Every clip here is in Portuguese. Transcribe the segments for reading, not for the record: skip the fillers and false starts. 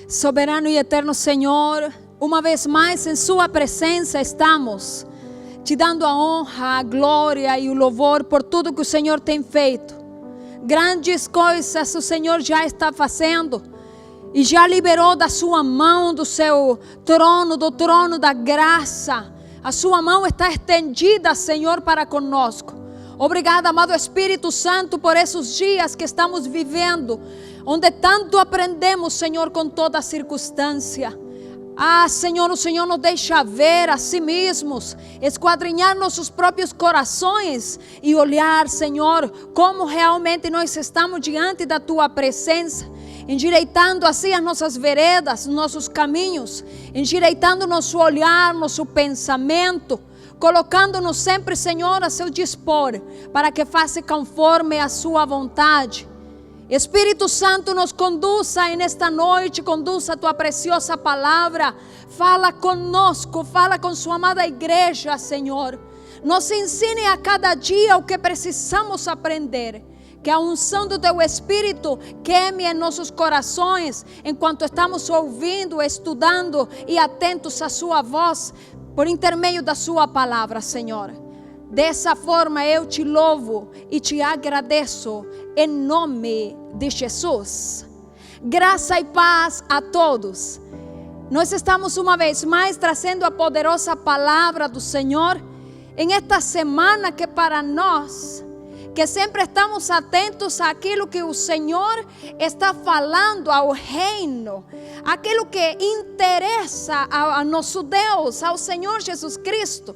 Soberano e eterno Senhor, uma vez mais em sua presença estamos, te dando a honra, a glória e o louvor por tudo que o Senhor tem feito. Grandes coisas o Senhor já está fazendo e já liberou da sua mão, do seu trono, do trono da graça. A sua mão está estendida, Senhor, para conosco. Obrigada, amado Espírito Santo, por esses dias que estamos vivendo, onde tanto aprendemos, Senhor, com toda circunstância. Senhor, o Senhor nos deixa ver a si mesmos, esquadrinhar nossos próprios corações e olhar, Senhor, como realmente nós estamos diante da Tua presença, endireitando assim as nossas veredas, nossos caminhos, endireitando nosso olhar, nosso pensamento, colocando-nos sempre, Senhor, a seu dispor, para que faça conforme a sua vontade. Espírito Santo, nos conduza nesta noite, conduza a tua preciosa palavra, fala conosco, fala com sua amada igreja, Senhor. Nos ensine a cada dia o que precisamos aprender. Que a unção do teu Espírito queime em nossos corações, enquanto estamos ouvindo, estudando e atentos à sua voz, por intermédio da sua palavra, Senhor. Dessa forma eu te louvo e te agradeço em nome de Jesus. Graça e paz a todos. Nós estamos uma vez mais trazendo a poderosa palavra do Senhor em esta semana que para nós, que sempre estamos atentos àquilo que o Senhor está falando ao reino, aquilo que interessa a nosso Deus, ao Senhor Jesus Cristo.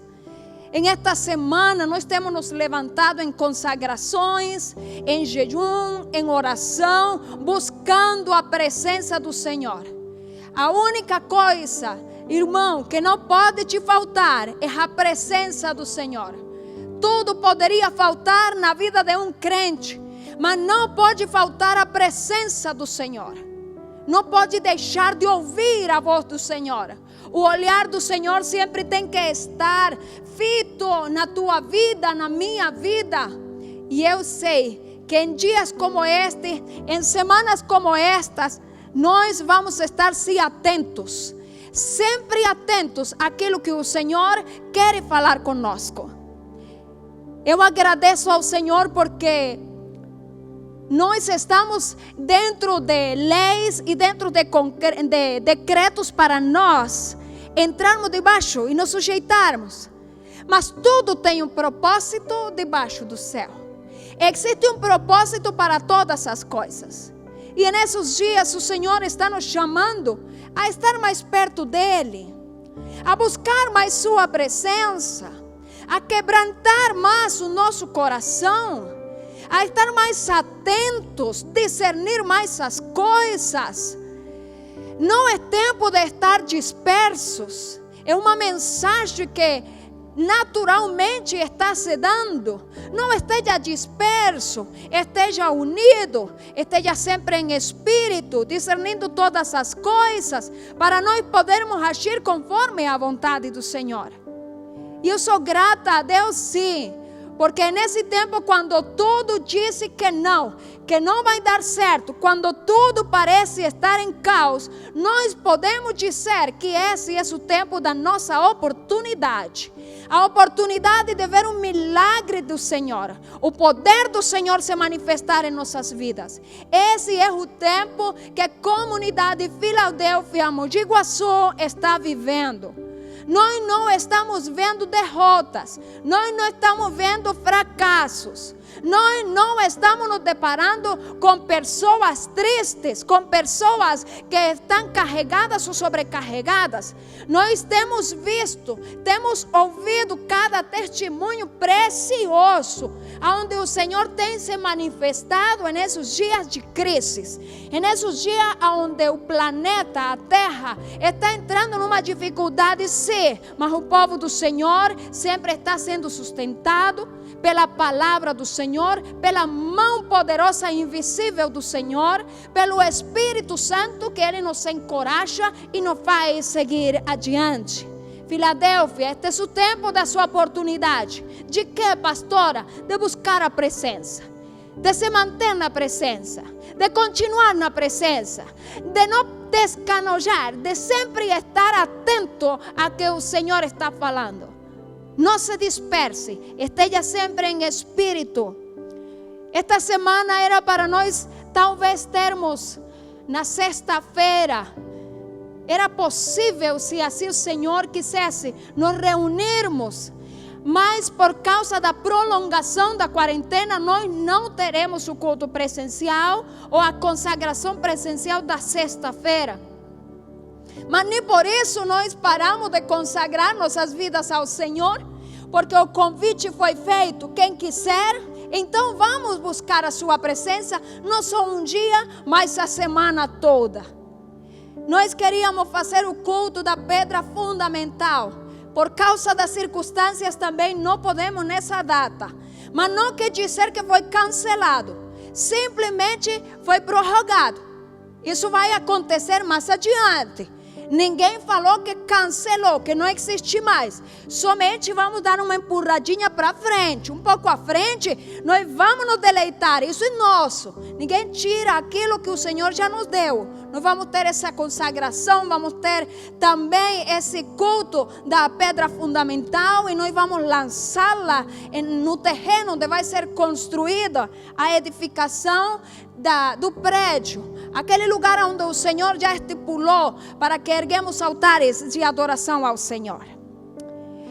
Em esta semana nós temos nos levantado em consagrações, em jejum, em oração, buscando a presença do Senhor. A única coisa, irmão, que não pode te faltar é a presença do Senhor. Tudo poderia faltar na vida de um crente, mas não pode faltar a presença do Senhor. Não pode deixar de ouvir a voz do Senhor. O olhar do Senhor sempre tem que estar fito na tua vida, na minha vida. E eu sei que em dias como este, em semanas como estas, nós vamos estar atentos, sempre atentos àquilo que o Senhor quer falar conosco. Eu agradeço ao Senhor porque nós estamos dentro de leis e dentro de decretos para nós entrarmos debaixo e nos sujeitarmos. Mas tudo tem um propósito debaixo do céu. Existe um propósito para todas as coisas. E nesses dias o Senhor está nos chamando a estar mais perto dEle, a buscar mais sua presença, a quebrantar mais o nosso coração, a estar mais atentos, discernir mais as coisas. Não é tempo de estar dispersos. É uma mensagem que naturalmente está se dando. Não esteja disperso, esteja unido, esteja sempre em espírito, discernindo todas as coisas, para nós podermos agir conforme a vontade do Senhor. E eu sou grata a Deus, sim, porque nesse tempo, quando tudo disse que não vai dar certo, quando tudo parece estar em caos, nós podemos dizer que esse é o tempo da nossa oportunidade. A oportunidade de ver um milagre do Senhor, o poder do Senhor se manifestar em nossas vidas. Esse é o tempo que a comunidade Filadélfia, Mogi Guaçu, está vivendo. Nós não estamos vendo derrotas, nós não estamos vendo fracassos, nós não estamos nos deparando com pessoas tristes, com pessoas que estão carregadas ou sobrecarregadas. Nós temos visto, temos ouvido cada testemunho precioso, onde o Senhor tem se manifestado nesses dias de crise, nesses dias onde o planeta, a Terra, está entrando numa dificuldade, sim, mas o povo do Senhor sempre está sendo sustentado pela palavra do Senhor, pela mão poderosa e invisível do Senhor, pelo Espírito Santo, que Ele nos encoraja e nos faz seguir adiante. Filadélfia, este é o tempo da sua oportunidade. De que, pastora? De buscar a presença, de se manter na presença, de continuar na presença, de não descanojar, de sempre estar atento a que o Senhor está falando. Não se disperse, esteja sempre em espírito. Esta semana era para nós talvez termos na sexta-feira. Era possível, se assim o Senhor quisesse, nos reunirmos. Mas por causa da prolongação da quarentena, nós não teremos o culto presencial ou a consagração presencial da sexta-feira. Mas nem por isso nós paramos de consagrar nossas vidas ao Senhor, porque o convite foi feito. Quem quiser, então vamos buscar a sua presença, não só um dia, mas a semana toda. Nós queríamos fazer o culto da pedra fundamental. Por causa das circunstâncias também não podemos nessa data. Mas não quer dizer que foi cancelado. Simplesmente foi prorrogado. Isso vai acontecer mais adiante. Ninguém falou que cancelou, que não existe mais. Somente vamos dar uma empurradinha para frente. Um pouco à frente, nós vamos nos deleitar. Isso é nosso. Ninguém tira aquilo que o Senhor já nos deu. Nós vamos ter essa consagração, vamos ter também esse culto da pedra fundamental. E nós vamos lançá-la no terreno onde vai ser construída a edificação do prédio. Aquele lugar onde o Senhor já estipulou para que erguemos altares de adoração ao Senhor.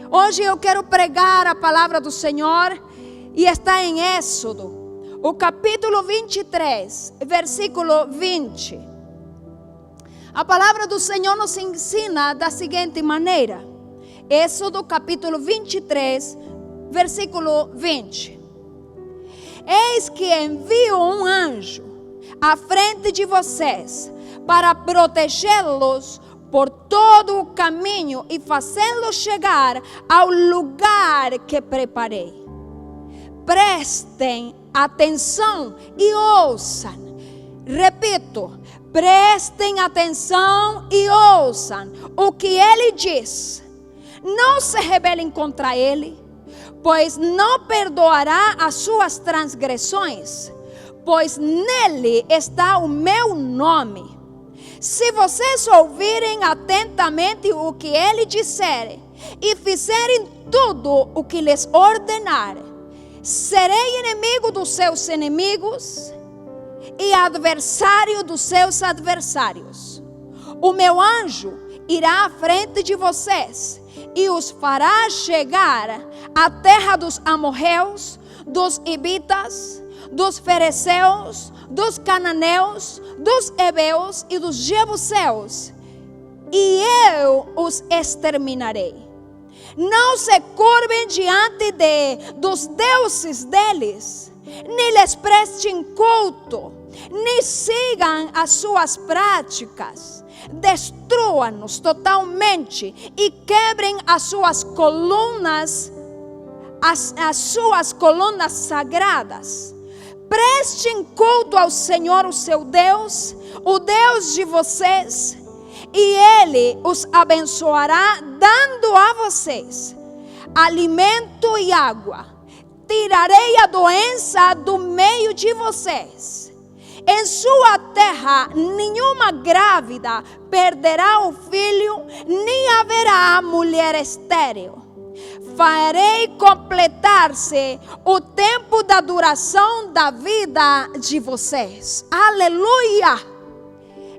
Hoje eu quero pregar a palavra do Senhor e está em Êxodo, o capítulo 23, versículo 20. A palavra do Senhor nos ensina da seguinte maneira. Êxodo capítulo 23, versículo 20. Eis que envio um anjo à frente de vocês, para protegê-los por todo o caminho e fazê-los chegar ao lugar que preparei. Prestem atenção e ouçam. Repito, prestem atenção e ouçam o que ele diz. Não se rebelem contra ele, pois não perdoará as suas transgressões, pois nele está o meu nome. Se vocês ouvirem atentamente o que ele disser e fizerem tudo o que lhes ordenar, serei inimigo dos seus inimigos e adversário dos seus adversários. O meu anjo irá à frente de vocês e os fará chegar à terra dos amorreus, dos hivitas, dos fereceus, dos cananeus, dos heveus e dos jebuseus, e eu os exterminarei. Não se curvem diante dos deuses deles, nem lhes prestem culto, nem sigam as suas práticas. Destruam-nos totalmente e quebrem as suas colunas, as suas colunas sagradas. Prestem culto ao Senhor, o seu Deus, o Deus de vocês, e Ele os abençoará, dando a vocês alimento e água. Tirarei a doença do meio de vocês. Em sua terra nenhuma grávida perderá o filho, nem haverá mulher estéril. Farei completar-se o tempo da duração da vida de vocês. Aleluia!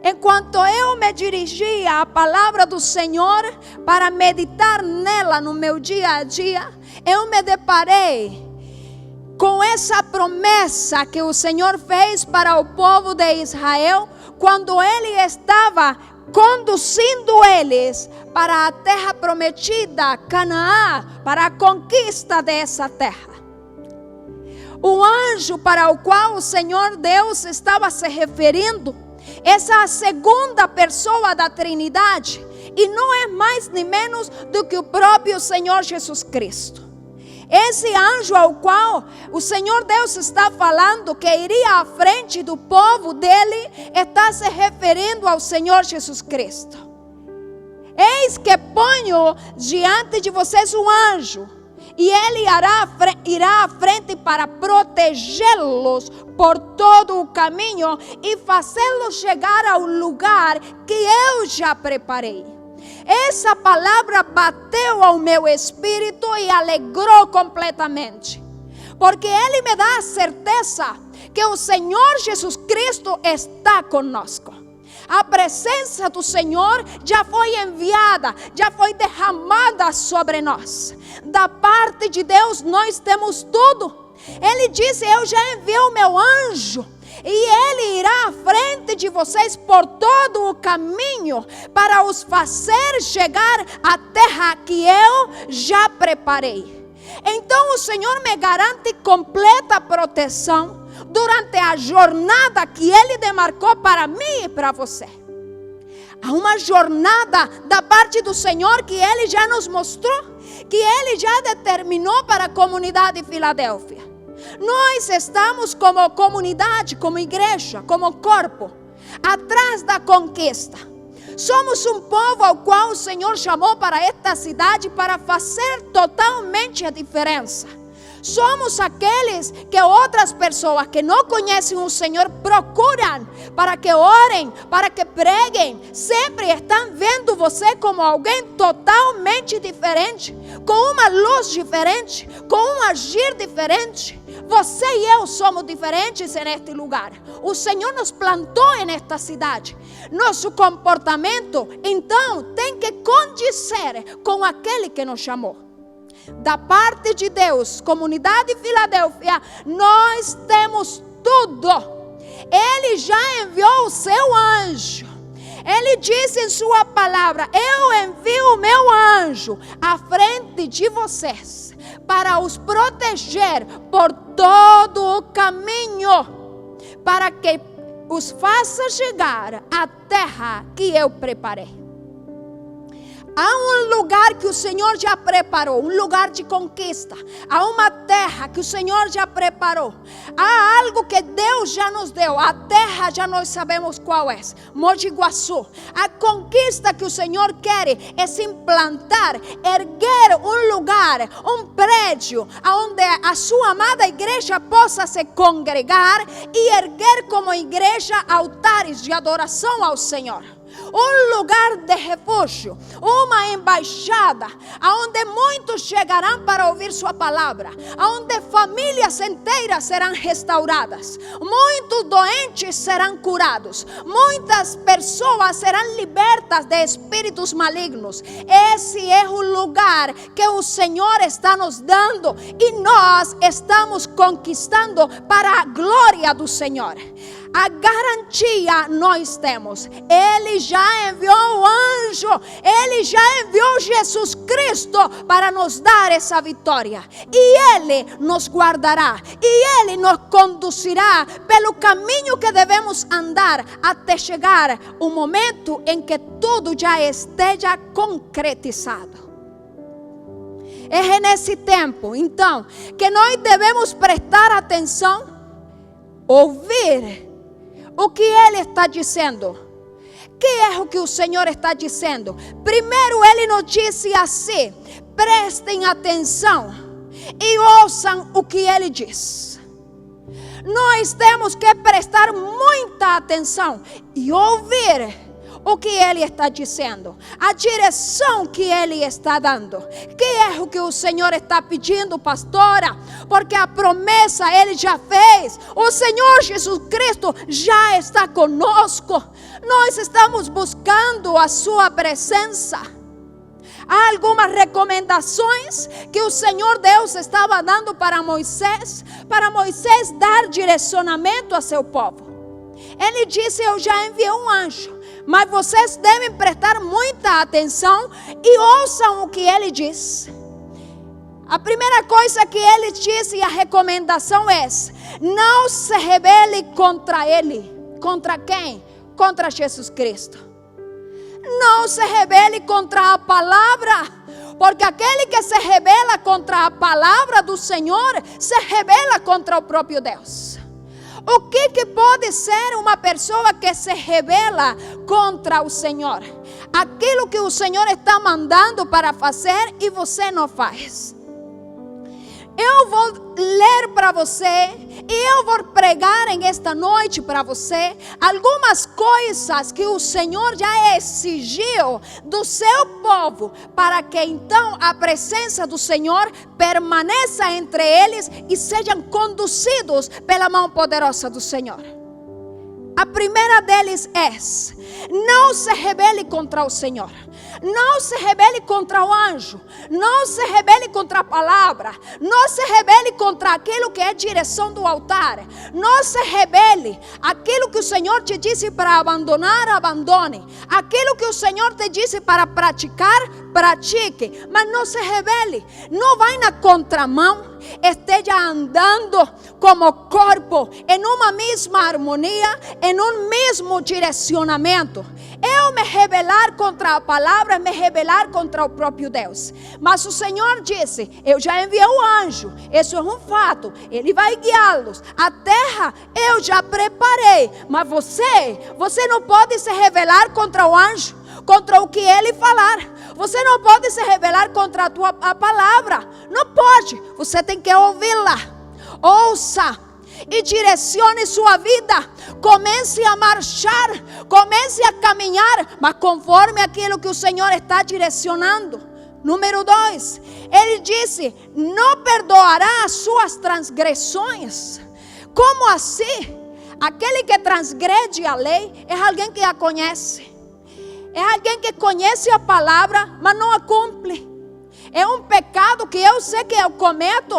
Enquanto eu me dirigia à palavra do Senhor para meditar nela no meu dia a dia, eu me deparei com essa promessa que o Senhor fez para o povo de Israel, quando Ele estava conduzindo eles para a terra prometida, Canaã, para a conquista dessa terra. O anjo para o qual o Senhor Deus estava se referindo, essa é a segunda pessoa da Trindade, e não é mais nem menos do que o próprio Senhor Jesus Cristo. Esse anjo ao qual o Senhor Deus está falando, que iria à frente do povo dele, está se referindo ao Senhor Jesus Cristo. Eis que ponho diante de vocês um anjo, E Ele irá à frente para protegê-los por todo o caminho e fazê-los chegar ao lugar que eu já preparei. Essa palavra bateu ao meu espírito e alegrou completamente, porque Ele me dá a certeza que o Senhor Jesus Cristo está conosco. A presença do Senhor já foi enviada, já foi derramada sobre nós. Da parte de Deus nós temos tudo. Ele disse: eu já enviei o meu anjo, e ele irá à frente de vocês por todo o caminho para os fazer chegar à terra que eu já preparei. Então o Senhor me garante completa proteção durante a jornada que Ele demarcou para mim e para você. Há uma jornada da parte do Senhor que Ele já nos mostrou, que Ele já determinou para a comunidade de Filadélfia. Nós estamos como comunidade, como igreja, como corpo, atrás da conquista. Somos um povo ao qual o Senhor chamou para esta cidade para fazer totalmente a diferença. Somos aqueles que outras pessoas que não conhecem o Senhor procuram para que orem, para que preguem. Sempre estão vendo você como alguém totalmente diferente, com uma luz diferente, com um agir diferente. Você e eu somos diferentes neste lugar. O Senhor nos plantou nesta cidade. Nosso comportamento, então, tem que condizer com aquele que nos chamou. Da parte de Deus, comunidade de Filadélfia, nós temos tudo. Ele já enviou o seu anjo. Ele disse em sua palavra: eu envio o meu anjo à frente de vocês para os proteger por todo o caminho, para que os faça chegar à terra que eu preparei. Há um lugar que o Senhor já preparou, um lugar de conquista. Há uma terra que o Senhor já preparou. Há algo que Deus já nos deu. A terra já nós sabemos qual é. Mogi Guaçu. A conquista que o Senhor quer é se implantar, erguer um lugar, um prédio, onde a sua amada igreja possa se congregar e erguer como igreja altares de adoração ao Senhor. Um lugar de refúgio, uma embaixada, aonde muitos chegarão para ouvir sua palavra, aonde famílias inteiras serão restauradas, muitos doentes serão curados, muitas pessoas serão libertas de espíritos malignos. Esse é o lugar que o Senhor está nos dando e nós estamos conquistando para a glória do Senhor. A garantia nós temos. Ele já enviou o anjo. Ele já enviou Jesus Cristo para nos dar essa vitória. E Ele nos guardará. E Ele nos conduzirá pelo caminho que devemos andar até chegar o momento em que tudo já esteja concretizado. É nesse tempo, então, que nós devemos prestar atenção, ouvir o que Ele está dizendo. Que é o que o Senhor está dizendo? Primeiro Ele nos disse assim: prestem atenção e ouçam o que Ele diz. Nós temos que prestar muita atenção e ouvir o que Ele está dizendo, a direção que Ele está dando. Que é o que o Senhor está pedindo, pastora? Porque a promessa Ele já fez. O Senhor Jesus Cristo já está conosco. Nós estamos buscando a sua presença. Há algumas recomendações que o Senhor Deus estava dando para Moisés dar direcionamento a seu povo. Ele disse: eu já enviei um anjo, mas vocês devem prestar muita atenção e ouçam o que ele diz. A primeira coisa que ele disse e a recomendação é: não se rebele contra ele. Contra quem? Contra Jesus Cristo. Não se rebele contra a palavra, porque aquele que se rebela contra a palavra do Senhor se rebela contra o próprio Deus. O que pode ser uma pessoa que se rebela contra o Senhor? Aquilo que o Senhor está mandando para fazer e você não faz. Eu vou ler para você e eu vou pregar em esta noite para você algumas coisas que o Senhor já exigiu do seu povo, para que então a presença do Senhor permaneça entre eles e sejam conduzidos pela mão poderosa do Senhor. A primeira deles é: não se rebele contra o Senhor. Não se rebele contra o anjo. Não se rebele contra a palavra. Não se rebele contra aquilo que é direção do altar. Não se rebele. Aquilo que o Senhor te disse para abandonar, abandone. Aquilo que o Senhor te disse para praticar, pratique. Mas não se rebele. Não vai na contramão. Esteja andando como corpo, em uma mesma harmonia, em um mesmo direcionamento. Eu me rebelar contra a palavra, me rebelar contra o próprio Deus. Mas o Senhor disse: eu já enviei o anjo, isso é um fato, ele vai guiá-los. A terra eu já preparei, mas você não pode se rebelar contra o anjo, contra o que ele falar. Você não pode se rebelar contra a palavra. Não pode. Você tem que ouvi-la. Ouça e direcione sua vida. Comece a marchar. Comece a caminhar, mas conforme aquilo que o Senhor está direcionando. Número 2. Ele disse: não perdoará as suas transgressões. Como assim? Aquele que transgrede a lei é alguém que a conhece. É alguém que conhece a palavra, mas não a cumpre. É um pecado que eu sei que eu cometo.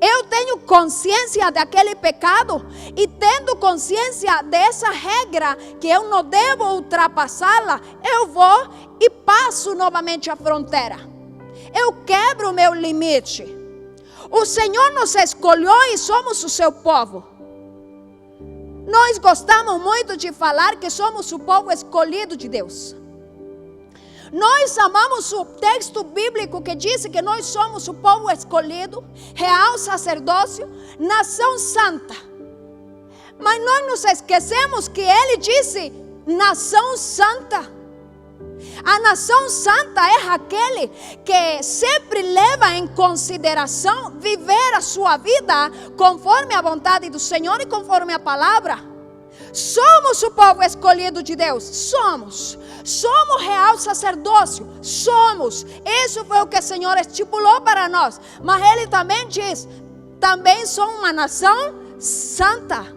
Eu tenho consciência daquele pecado. E tendo consciência dessa regra, que eu não devo ultrapassá-la, eu vou e passo novamente a fronteira. Eu quebro o meu limite. O Senhor nos escolheu e somos o seu povo. Nós gostamos muito de falar que somos o povo escolhido de Deus. Nós amamos o texto bíblico que diz que nós somos o povo escolhido, real sacerdócio, nação santa. Mas nós nos esquecemos que ele disse nação santa. A nação santa é aquele que sempre leva em consideração viver a sua vida conforme a vontade do Senhor e conforme a palavra. Somos o povo escolhido de Deus. Somos real sacerdócio. Somos. Isso foi o que o Senhor estipulou para nós. Mas Ele também diz: também sou uma nação santa.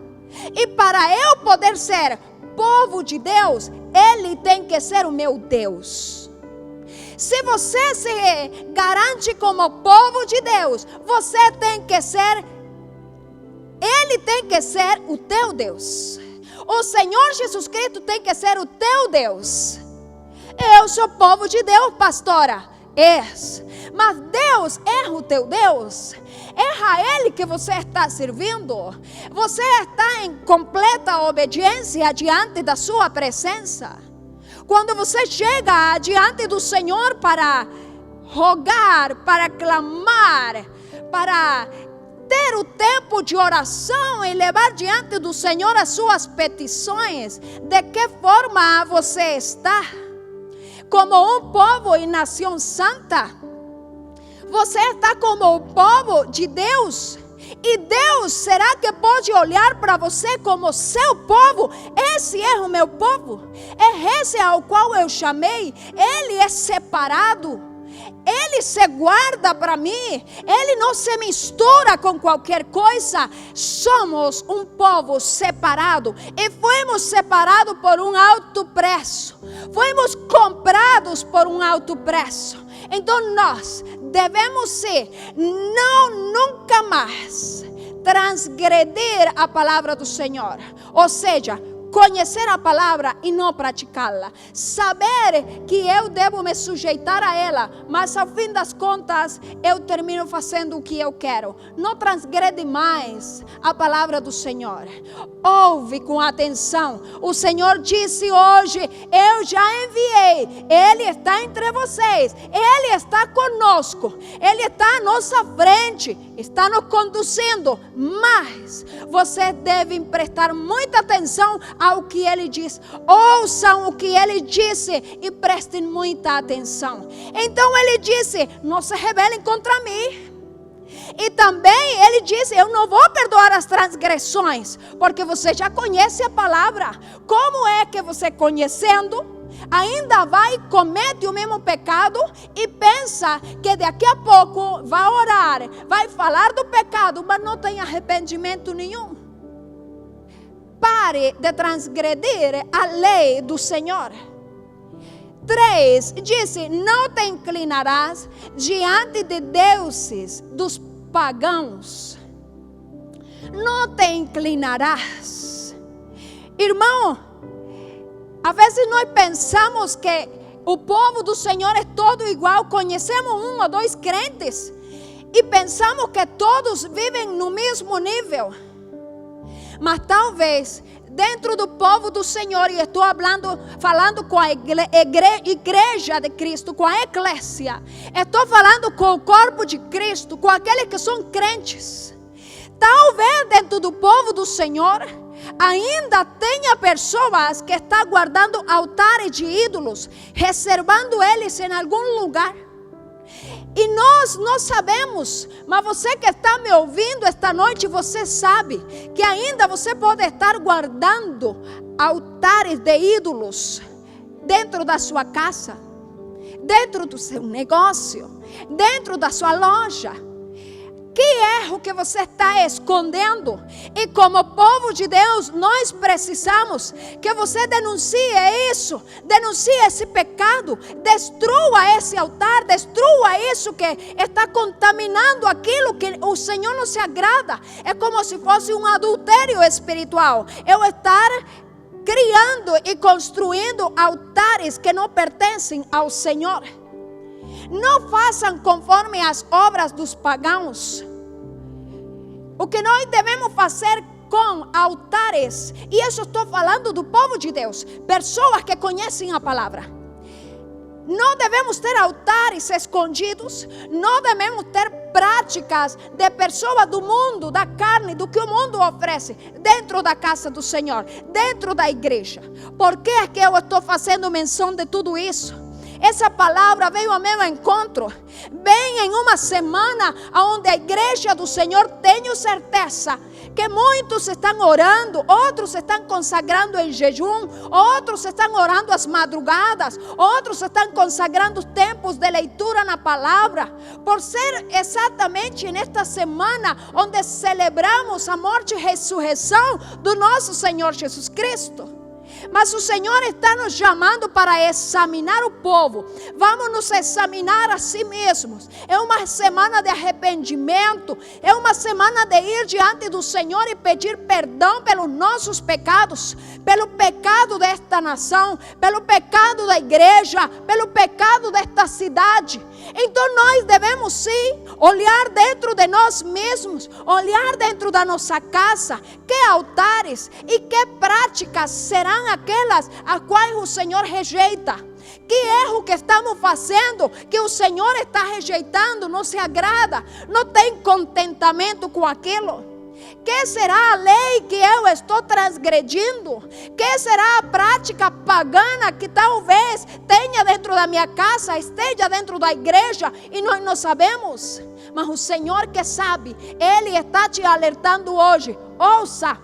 E para eu poder ser povo de Deus, Ele tem que ser o meu Deus. Se você se garante como povo de Deus, você tem que ser, Ele tem que ser o teu Deus. O Senhor Jesus Cristo tem que ser o teu Deus. Eu sou povo de Deus, pastora. Mas Deus é o teu Deus. É a Ele que você está servindo. Você está em completa obediência diante da sua presença. Quando você chega diante do Senhor para rogar, para clamar, para ter o tempo de oração e levar diante do Senhor as suas petições, de que forma você está? Como um povo e nação santa? Você está como o povo de Deus? E Deus, será que pode olhar para você como seu povo? Esse é o meu povo. É esse ao qual eu chamei. Ele é separado. Ele se guarda para mim. Ele não se mistura com qualquer coisa. Somos um povo separado. E fomos separados por um alto preço. Fomos comprados por um alto preço. Então nós devemos nunca mais transgredir a palavra do Senhor. Ou seja, conhecer a palavra e não praticá-la. Saber que eu devo me sujeitar a ela, mas ao fim das contas eu termino fazendo o que eu quero. Não transgrede mais a palavra do Senhor. Ouve com atenção. O Senhor disse hoje: eu já enviei. Ele está entre vocês. Ele está conosco. Ele está à nossa frente. Está nos conduzindo. Mas você deve prestar muita atenção ao que Ele diz. Ouçam o que Ele disse e prestem muita atenção. Então Ele disse: não se rebelem contra mim. E também ele disse: eu não vou perdoar as transgressões, porque você já conhece a palavra. Como é que você, conhecendo, ainda vai e comete o mesmo pecado e pensa que daqui a pouco vai orar, vai falar do pecado, mas não tem arrependimento nenhum? Pare de transgredir a lei do Senhor. 3, disse: não te inclinarás diante de deuses dos pagãos. Não te inclinarás. Irmão, às vezes nós pensamos que o povo do Senhor é todo igual. Conhecemos 1 ou 2 crentes e pensamos que todos vivem no mesmo nível. Mas talvez dentro do povo do Senhor, e estou falando com a igreja de Cristo, com a eclésia, estou falando com o corpo de Cristo, com aqueles que são crentes. Talvez dentro do povo do Senhor ainda tenha pessoas que estão guardando altares de ídolos, reservando eles em algum lugar. E nós não sabemos, mas você que está me ouvindo esta noite, você sabe que ainda você pode estar guardando altares de ídolos dentro da sua casa, dentro do seu negócio, dentro da sua loja. Que erro que você está escondendo? E como povo de Deus, nós precisamos que você denuncie isso, denuncie esse pecado, destrua esse altar, destrua isso que está contaminando aquilo que o Senhor não se agrada. É como se fosse um adultério espiritual. Eu estar criando e construindo altares que não pertencem ao Senhor. Não façam conforme as obras dos pagãos. O que nós devemos fazer com altares, e isso estou falando do povo de Deus, pessoas que conhecem a palavra. Não devemos ter altares escondidos, não devemos ter práticas de pessoas do mundo, da carne, do que o mundo oferece, dentro da casa do Senhor, dentro da igreja. Por que é que eu estou fazendo menção de tudo isso? Essa palavra veio ao meu encontro bem em uma semana onde a igreja do Senhor, tenho certeza que muitos estão orando, outros estão consagrando em jejum, outros estão orando às madrugadas, outros estão consagrando tempos de leitura na palavra, por ser exatamente nesta semana onde celebramos a morte e ressurreição do nosso Senhor Jesus Cristo. Mas o Senhor está nos chamando para examinar o povo. Vamos nos examinar a si mesmos. É uma semana de arrependimento. É uma semana de ir diante do Senhor e pedir perdão pelos nossos pecados, pelo pecado desta nação, pelo pecado da igreja, pelo pecado desta cidade. Então nós devemos sim olhar dentro de nós mesmos, olhar dentro da nossa casa, que altares e que práticas serão aquelas a quais o Senhor rejeita. Que erro que estamos fazendo, que o Senhor está rejeitando, não se agrada, não tem contentamento com aquilo. Que será a lei que eu estou transgredindo? Que será a prática pagana que talvez tenha dentro da minha casa, esteja dentro da igreja e nós não sabemos? Mas o Senhor que sabe, Ele está te alertando hoje. Ouça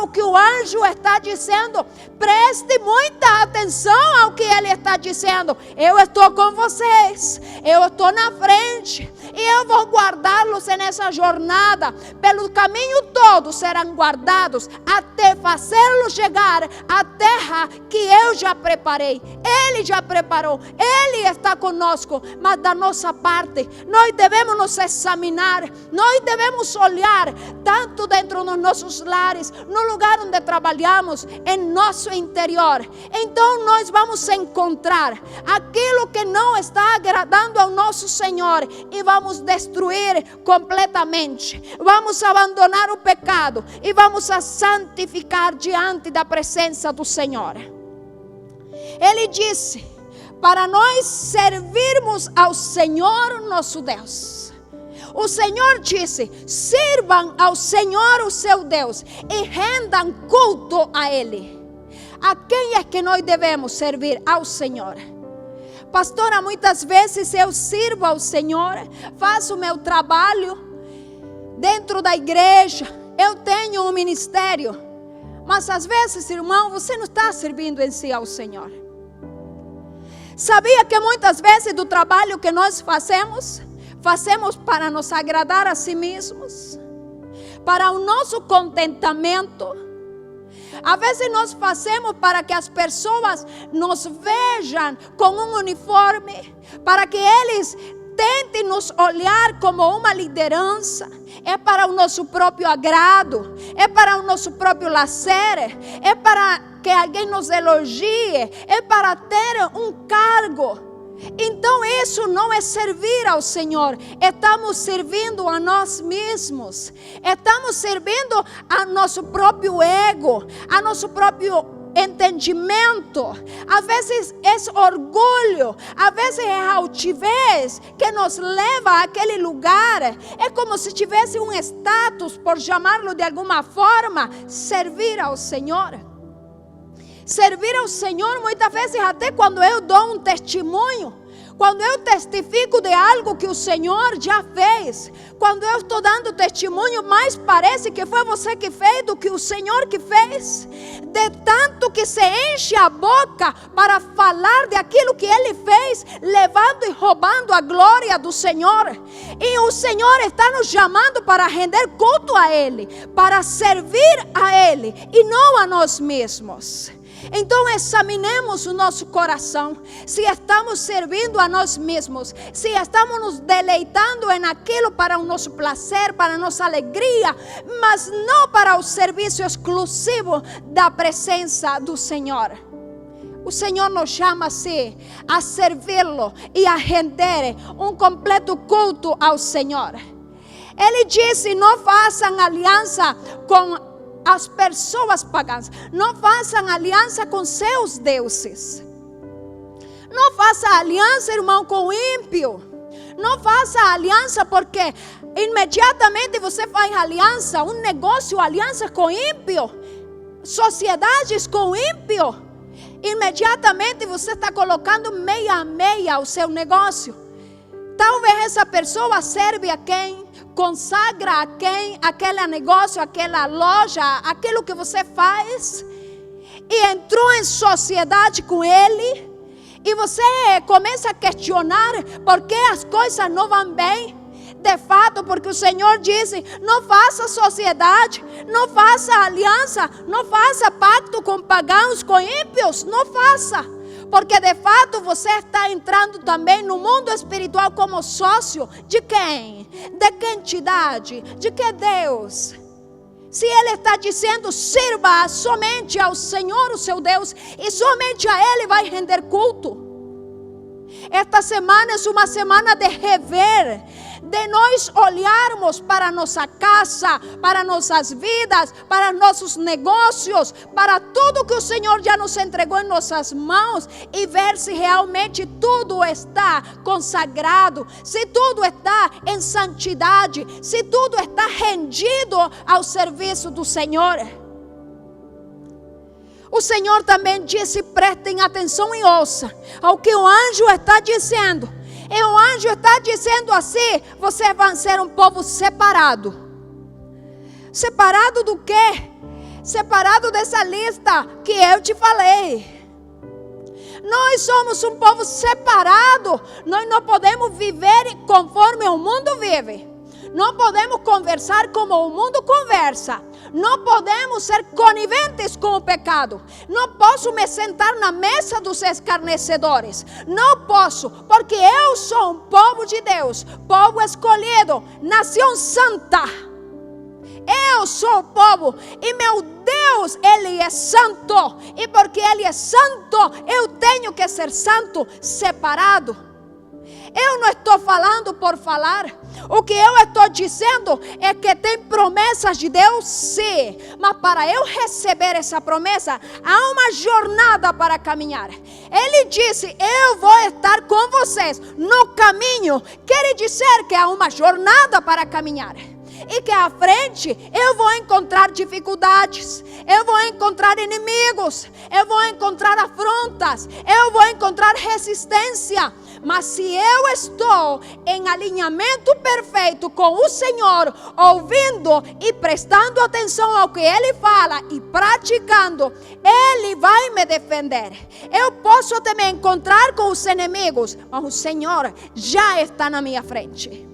o que o anjo está dizendo. Preste muita atenção ao que ele está dizendo. Eu estou com vocês, eu estou na frente e eu vou guardá-los nessa jornada. Pelo caminho todo serão guardados até fazê-los chegar à terra que eu já preparei. Ele já preparou, Ele está conosco. Mas da nossa parte, nós devemos nos examinar, nós devemos olhar tanto dentro dos nossos lares, no lugar onde trabalhamos, em nosso interior. Então nós vamos encontrar aquilo que não está agradando ao nosso Senhor e vamos destruir completamente. Vamos abandonar o pecado e vamos a santificar diante da presença do Senhor. Ele disse para nós servirmos ao Senhor nosso Deus. O Senhor disse: sirvam ao Senhor o seu Deus e rendam culto a Ele. A quem é que nós devemos servir? Ao Senhor. Pastora, muitas vezes eu sirvo ao Senhor, faço o meu trabalho, dentro da igreja, eu tenho um ministério. Mas às vezes, irmão, você não está servindo em si ao Senhor. Sabia que muitas vezes do trabalho que nós fazemos para nos agradar a si mesmos, para o nosso contentamento. Às vezes nós fazemos para que as pessoas nos vejam com um uniforme, para que eles tentem nos olhar como uma liderança. É para o nosso próprio agrado, é para o nosso próprio lazer, é para que alguém nos elogie, é para ter um cargo. Então isso não é servir ao Senhor. Estamos servindo a nós mesmos. Estamos servindo a nosso próprio ego, a nosso próprio entendimento. Às vezes é orgulho, às vezes é altivez que nos leva àquele lugar. É como se tivesse um status, por chamá-lo de alguma forma, servir ao Senhor. Servir ao Senhor, muitas vezes, até quando eu dou um testemunho, quando eu testifico de algo que o Senhor já fez, quando eu estou dando testemunho, mais parece que foi você que fez do que o Senhor que fez. De tanto que se enche a boca para falar de aquilo que Ele fez, levando e roubando a glória do Senhor. E o Senhor está nos chamando para render culto a Ele, para servir a Ele e não a nós mesmos. Então examinemos o nosso coração, se estamos servindo a nós mesmos, se estamos nos deleitando em aquilo para o nosso prazer, para a nossa alegria, mas não para o serviço exclusivo da presença do Senhor. O Senhor nos chama assim, a servi-lo e a render um completo culto ao Senhor. Ele disse: não façam aliança com as pessoas pagãs, não façam aliança com seus deuses. Não faça aliança, irmão, com o ímpio. Não faça aliança, porque imediatamente você faz aliança, um negócio, aliança com o ímpio, sociedades com o ímpio. Imediatamente você está colocando meia a meia o seu negócio. Talvez essa pessoa serve a quem? Consagra a quem? Aquele negócio, aquela loja, aquilo que você faz. E entrou em sociedade com ele. E você começa a questionar por que as coisas não vão bem. De fato, porque o Senhor disse: não faça sociedade, não faça aliança, não faça pacto com pagãos, com ímpios, não faça. Porque de fato você está entrando também no mundo espiritual como sócio de quem? De que entidade? De que Deus? Se Ele está dizendo: sirva somente ao Senhor, o seu Deus, e somente a Ele vai render culto. Esta semana é uma semana de rever, de nós olharmos para nossa casa, para nossas vidas, para nossos negócios, para tudo que o Senhor já nos entregou em nossas mãos, e ver se realmente tudo está consagrado, se tudo está em santidade, se tudo está rendido ao serviço do Senhor. O Senhor também disse: prestem atenção e ouçam ao que o anjo está dizendo. E o anjo está dizendo assim: vocês vão ser um povo separado. Separado do quê? Separado dessa lista que eu te falei. Nós somos um povo separado. Nós não podemos viver conforme o mundo vive. Não podemos conversar como o mundo conversa. Não podemos ser coniventes com o pecado. Não posso me sentar na mesa dos escarnecedores. Não posso, porque eu sou um povo de Deus, povo escolhido, nação santa. Eu sou o povo e meu Deus, Ele é santo. E porque Ele é santo, eu tenho que ser santo, separado. Eu não estou falando por falar. O que eu estou dizendo é que tem promessas de Deus, sim. Mas para eu receber essa promessa, há uma jornada para caminhar. Ele disse: eu vou estar com vocês no caminho. Quer dizer que há uma jornada para caminhar. E que à frente eu vou encontrar dificuldades, eu vou encontrar inimigos, eu vou encontrar afrontas, eu vou encontrar resistência. Mas se eu estou em alinhamento perfeito com o Senhor, ouvindo e prestando atenção ao que Ele fala e praticando, Ele vai me defender. Eu posso até me encontrar com os inimigos, mas o Senhor já está na minha frente.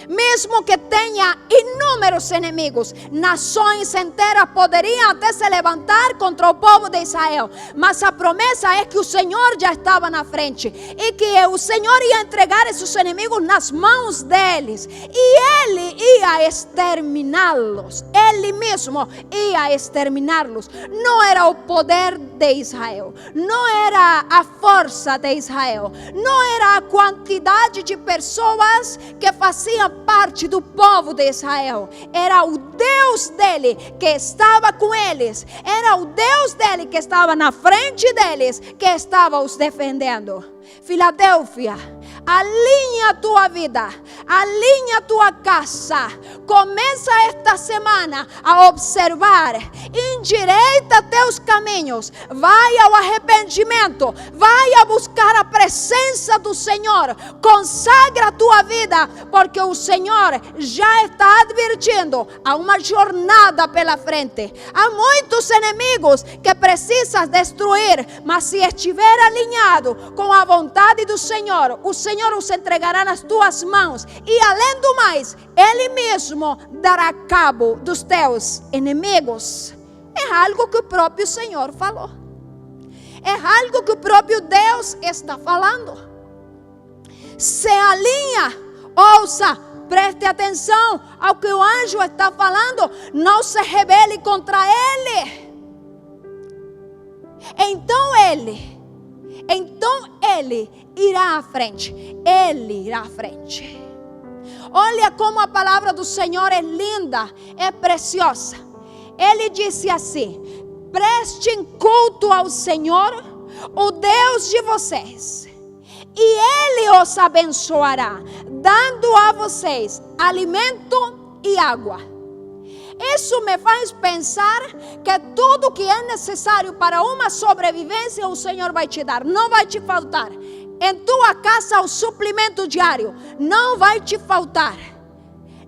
Mesmo que tenha inúmeros inimigos, nações inteiras poderiam até se levantar contra o povo de Israel, mas a promessa é que o Senhor já estava na frente e que o Senhor ia entregar esses inimigos nas mãos deles e Ele ia exterminá-los. Ele mesmo ia exterminá-los. Não era o poder de Israel, não era a força de Israel, não era a quantidade de pessoas que faziam parte do povo de Israel. Era o Deus dele que estava com eles. Era o Deus dele que estava na frente deles, que estava os defendendo. Filadélfia, alinha a tua vida, alinha a tua casa. Começa esta semana a observar, endireita teus caminhos, vai ao arrependimento, vai a buscar a presença do Senhor, consagra a tua vida, porque o Senhor já está advertindo, há uma jornada pela frente, há muitos inimigos que precisas destruir, mas se estiver alinhado com a vontade do Senhor, o Senhor os entregará nas tuas mãos e além do mais, Ele mesmo dará cabo dos teus inimigos. É algo que o próprio Senhor falou. É algo que o próprio Deus está falando. Se alinha, ouça, preste atenção ao que o anjo está falando. Não se rebele contra ele. Então ele irá à frente. Ele irá à frente. Olha como a palavra do Senhor é linda, é preciosa. Ele disse assim: prestem culto ao Senhor, o Deus de vocês, e Ele os abençoará, dando a vocês alimento e água. Isso me faz pensar que tudo que é necessário para uma sobrevivência o Senhor vai te dar, não vai te faltar. Em tua casa o suplemento diário não vai te faltar.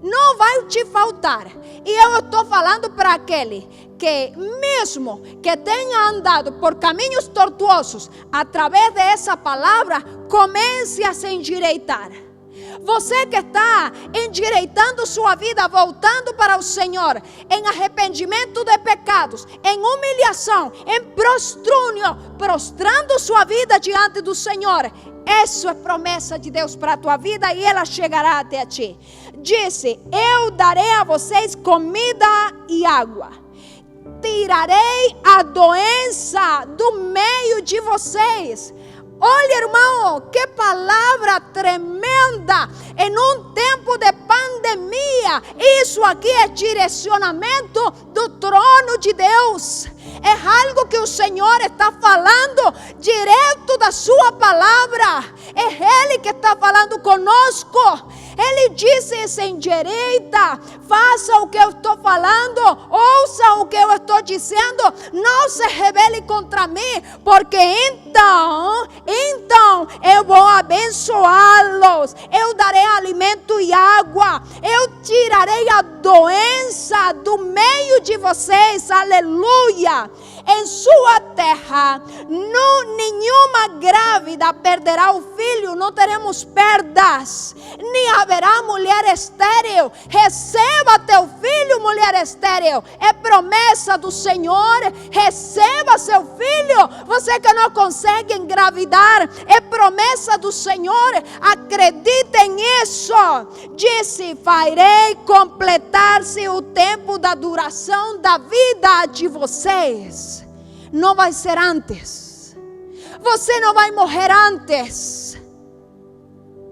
Não vai te faltar. E eu estou falando para aquele que mesmo que tenha andado por caminhos tortuosos, através dessa palavra, comece a se endireitar. Você que está endireitando sua vida, voltando para o Senhor, em arrependimento de pecados, em humilhação, em prostrúnio, prostrando sua vida diante do Senhor, isso é promessa de Deus para a tua vida e ela chegará até ti. Disse: eu darei a vocês comida e água. Tirarei a doença do meio de vocês. Olha, irmão, que palavra tremenda em um tempo de pandemia. Isso aqui é direcionamento do trono de Deus. É algo que o Senhor está falando direto da sua palavra. É Ele que está falando conosco. Ele disse: se endireita, faça o que eu estou falando, ouça o que eu estou dizendo, não se rebele contra mim, porque então eu vou abençoá-los, eu darei alimento e água, eu tirarei a doença do meio de vocês, aleluia. Em sua terra, nenhuma grávida perderá o filho, não teremos perdas, nem haverá mulher estéril. Receba teu filho, mulher estéril, é promessa do Senhor. Receba seu filho, você que não consegue engravidar, é promessa do Senhor. Acredite nisso. Disse: farei completar-se o tempo da duração da vida de vocês. Não vai ser antes. Você não vai morrer antes.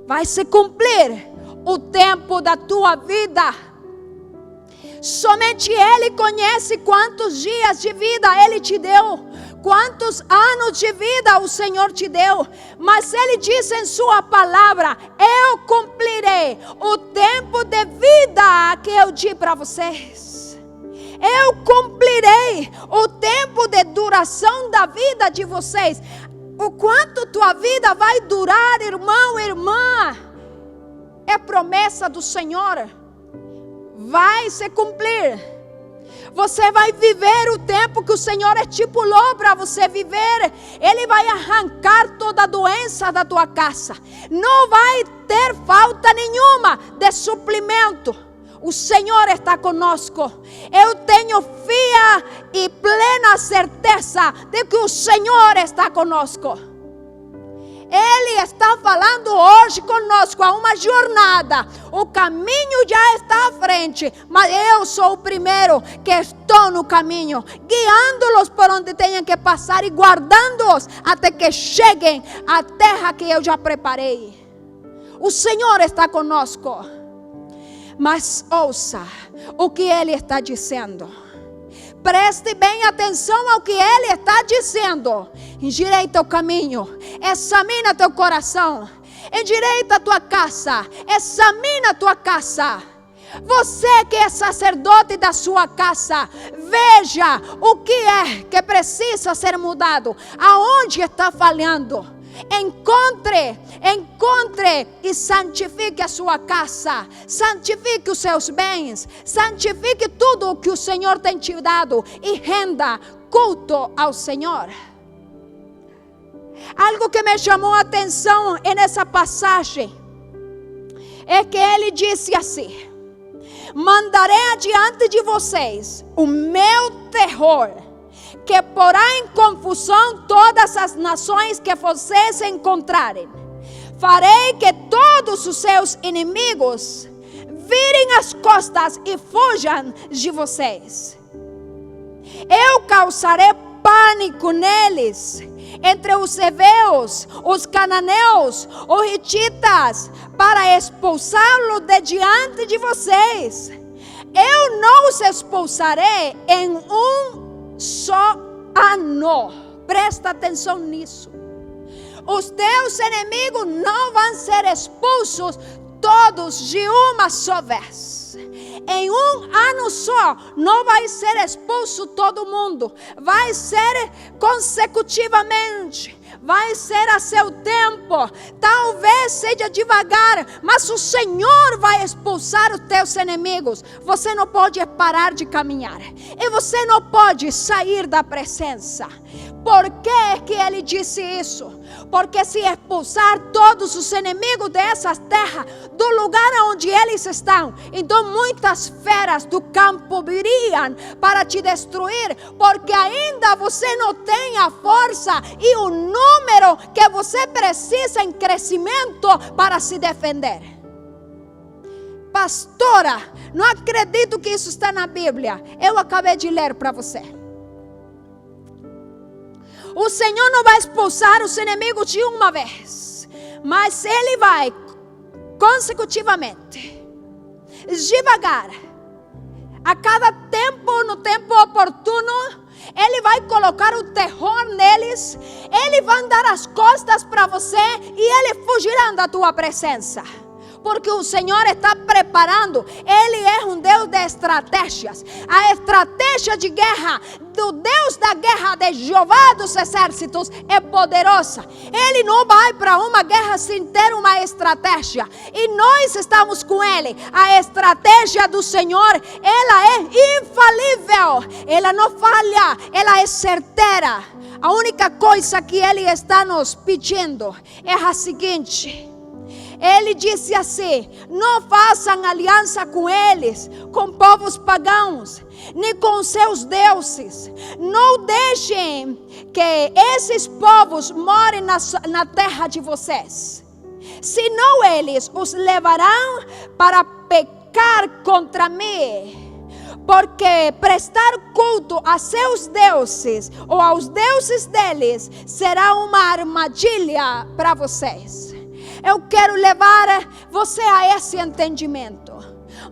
Vai se cumprir o tempo da tua vida. Somente Ele conhece quantos dias de vida Ele te deu, quantos anos de vida o Senhor te deu, mas Ele diz em sua palavra: eu cumprirei o tempo de vida que eu di para vocês. Eu cumprirei o tempo de duração da vida de vocês. O quanto tua vida vai durar, irmão, irmã, é promessa do Senhor. Vai se cumprir. Você vai viver o tempo que o Senhor estipulou para você viver. Ele vai arrancar toda a doença da tua casa. Não vai ter falta nenhuma de suplemento. O Senhor está conosco. Eu tenho fé e plena certeza de que o Senhor está conosco. Ele está falando hoje conosco a uma jornada. O caminho já está à frente, mas eu sou o primeiro que estou no caminho, guiando-los por onde tenham que passar e guardando-os até que cheguem à terra que eu já preparei. O Senhor está conosco. Mas ouça o que Ele está dizendo. Preste bem atenção ao que Ele está dizendo. Endireita o caminho, examina teu coração, endireita a tua casa, examina a tua casa. Você que é sacerdote da sua casa, veja o que é que precisa ser mudado, aonde está falhando. Encontre e santifique a sua casa, santifique os seus bens, santifique tudo o que o Senhor tem te dado e renda culto ao Senhor. Algo que me chamou a atenção nessa passagem é que ele disse assim: mandarei adiante de vocês o meu terror, que porá em confusão todas as nações que vocês encontrarem. Farei que todos os seus inimigos virem as costas e fujam de vocês. Eu causarei pânico neles, entre os heveus, os cananeus, os hititas, para expulsá-los de diante de vocês. Eu não os expulsarei em um só ano. Presta atenção nisso. Os teus inimigos não vão ser expulsos todos de uma só vez. Em um ano só não vai ser expulso todo mundo. Vai ser consecutivamente. Vai ser a seu tempo. Talvez seja devagar, mas o Senhor vai expulsar os teus inimigos. Você não pode parar de caminhar. E você não pode sair da presença. Por que ele disse isso? Porque se expulsar todos os inimigos dessas terras, do lugar onde eles estão, então muitas feras do campo viriam para te destruir, porque ainda você não tem a força e o número que você precisa em crescimento para se defender. Pastora, não acredito que isso está na Bíblia. Eu acabei de ler para você. O Senhor não vai expulsar os inimigos de uma vez, mas Ele vai consecutivamente, devagar, a cada tempo, no tempo oportuno. Ele vai colocar o terror neles. Ele vai dar as costas para você e eles fugirão da tua presença. Porque o Senhor está preparando. Ele é um Deus de estratégias. A estratégia de guerra do Deus da guerra, de Jeová dos exércitos, é poderosa. Ele não vai para uma guerra sem ter uma estratégia. E nós estamos com Ele. A estratégia do Senhor, ela é infalível. Ela não falha. Ela é certeira. A única coisa que Ele está nos pedindo é a seguinte. Ele disse assim: não façam aliança com eles, com povos pagãos, nem com seus deuses. Não deixem que esses povos morem na terra de vocês. Senão eles os levarão para pecar contra mim. Porque prestar culto a seus deuses ou aos deuses deles será uma armadilha para vocês. Eu quero levar você a esse entendimento.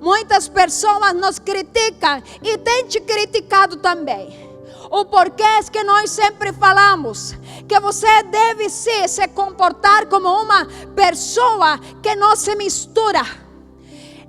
Muitas pessoas nos criticam e têm te criticado também. O porquê é que nós sempre falamos que você deve sim se comportar como uma pessoa que não se mistura,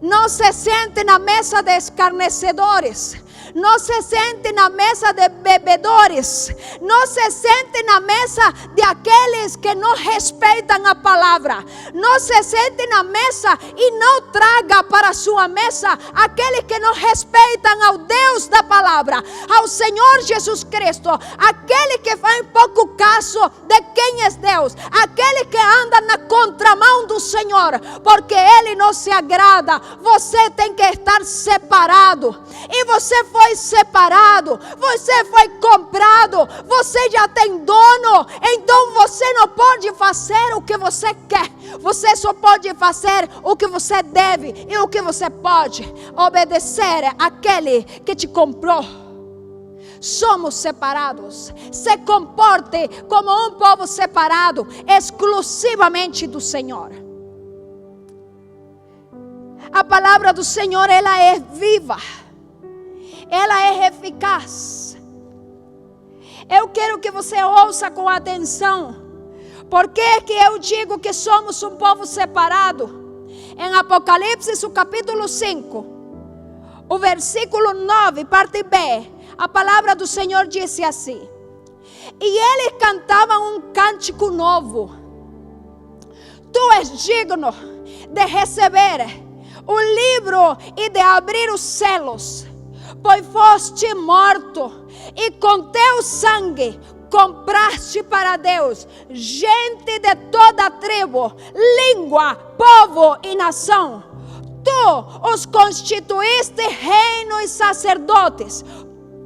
não se sente na mesa de escarnecedores, não se sente na mesa de bebedores, não se sente na mesa de aqueles que não respeitam a palavra, não se sente na mesa e não traga para sua mesa aqueles que não respeitam ao Deus da palavra, ao Senhor Jesus Cristo, aquele que faz pouco caso de quem é Deus, aquele que anda na contramão do Senhor, porque Ele não se agrada. Você tem que estar separado, e você foi separado, você foi comprado, você já tem dono, então você não pode fazer o que você quer, você só pode fazer o que você deve e o que você pode, obedecer àquele que te comprou. Somos separados. Se comporte como um povo separado, exclusivamente do Senhor. A palavra do Senhor, ela é viva, ela é eficaz. Eu quero que você ouça com atenção. Por que que eu digo que somos um povo separado? Em Apocalipse, o capítulo 5, o versículo 9, parte B, a palavra do Senhor disse assim: e eles cantavam um cântico novo. Tu és digno de receber o livro e de abrir os selos, pois foste morto e com teu sangue compraste para Deus gente de toda tribo, língua, povo e nação. Tu os constituíste reino e sacerdotes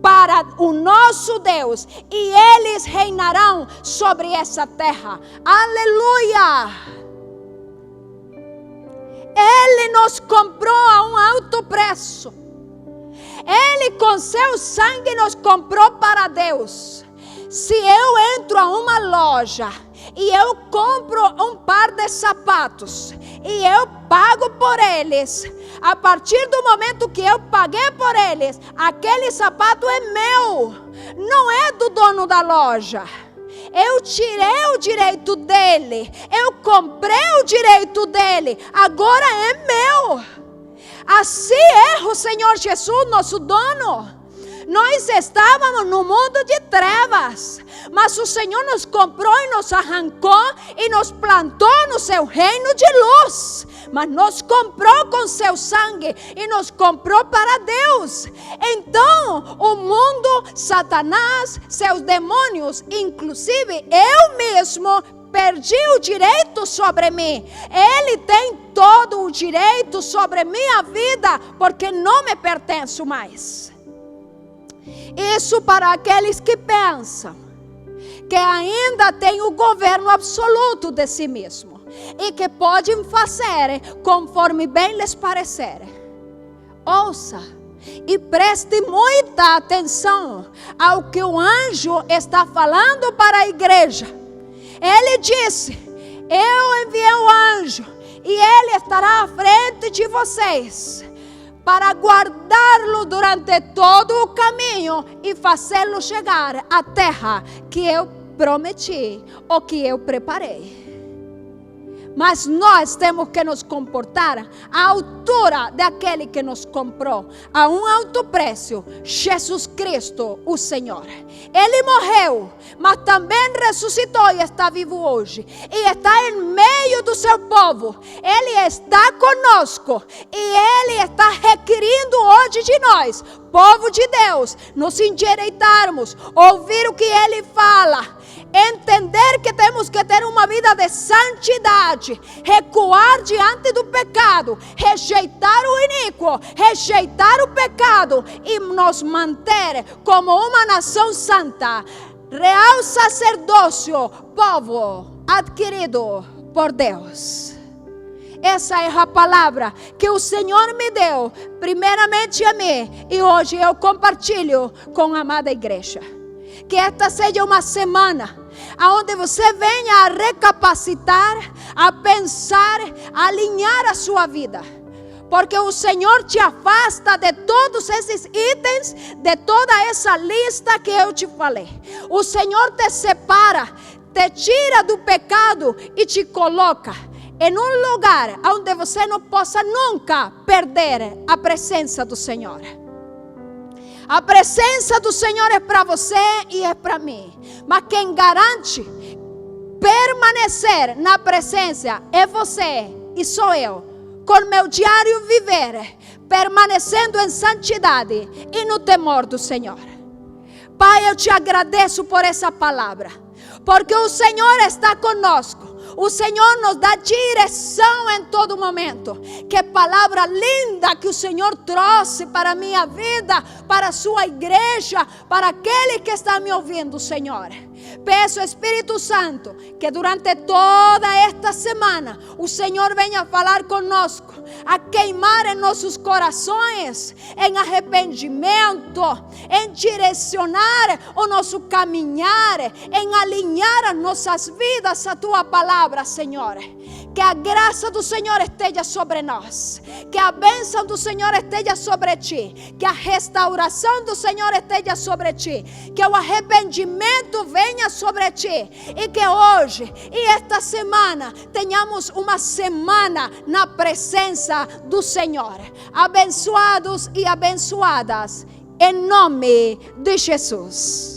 para o nosso Deus, e eles reinarão sobre essa terra. Aleluia! Ele nos comprou a um alto preço. Ele com seu sangue nos comprou para Deus. Se eu entro a uma loja e eu compro um par de sapatos e eu pago por eles, a partir do momento que eu paguei por eles, aquele sapato é meu, não é do dono da loja. Eu tirei o direito dele, eu comprei o direito dele, agora é meu. Assim é o Senhor Jesus, nosso dono. Nós estávamos no mundo de trevas, mas o Senhor nos comprou e nos arrancou e nos plantou no seu reino de luz. Mas nos comprou com seu sangue e nos comprou para Deus. Então o mundo, Satanás, seus demônios, inclusive eu mesmo, perdi o direito sobre mim. Ele tem todo o direito sobre minha vida, porque não me pertence mais. Isso para aqueles que pensam que ainda tem o governo absoluto de si mesmo e que podem fazer conforme bem lhes parecer. Ouça e preste muita atenção ao que o anjo está falando para a igreja. Ele disse: eu enviei o anjo e ele estará à frente de vocês, para guardá-lo durante todo o caminho e fazê-lo chegar à terra que eu prometi ou que eu preparei. Mas nós temos que nos comportar à altura daquele que nos comprou a um alto preço, Jesus Cristo, o Senhor. Ele morreu, mas também ressuscitou e está vivo hoje. E está em meio do seu povo. Ele está conosco e Ele está requerindo hoje de nós, povo de Deus, nos endireitarmos, ouvir o que Ele fala, entender que temos que ter uma vida de santidade, recuar diante do pecado, rejeitar o iníquo, rejeitar o pecado e nos manter como uma nação santa, real sacerdócio, povo adquirido por Deus. Essa é a palavra que o Senhor me deu, primeiramente a mim, e hoje eu compartilho com a amada igreja. Que esta seja uma semana onde você venha a recapacitar, a pensar, a alinhar a sua vida. porque o Senhor te afasta de todos esses itens, de toda essa lista que eu te falei. O Senhor te separa, te tira do pecado e te coloca em um lugar onde você não possa nunca perder a presença do Senhor. A presença do Senhor é para você e é para mim. Mas quem garante permanecer na presença é você e sou eu, com meu diário viver, permanecendo em santidade e no temor do Senhor. Pai, eu te agradeço por essa palavra, porque o Senhor está conosco. O Senhor nos dá direção em todo momento. Que palavra linda que o Senhor trouxe para a minha vida, para a sua igreja, para aquele que está me ouvindo, Senhor. Peço, Espírito Santo, que durante toda esta semana o Senhor venha falar conosco, a queimar em nossos corações, em arrependimento, em direcionar o nosso caminhar, em alinhar as nossas vidas à Tua palavra, Senhor. Que a graça do Senhor esteja sobre nós, que a bênção do Senhor esteja sobre ti, que a restauração do Senhor esteja sobre ti, que o arrependimento venha sobre ti, e que hoje e esta semana tenhamos uma semana na presença do Senhor. Abençoados e abençoadas, em nome de Jesus.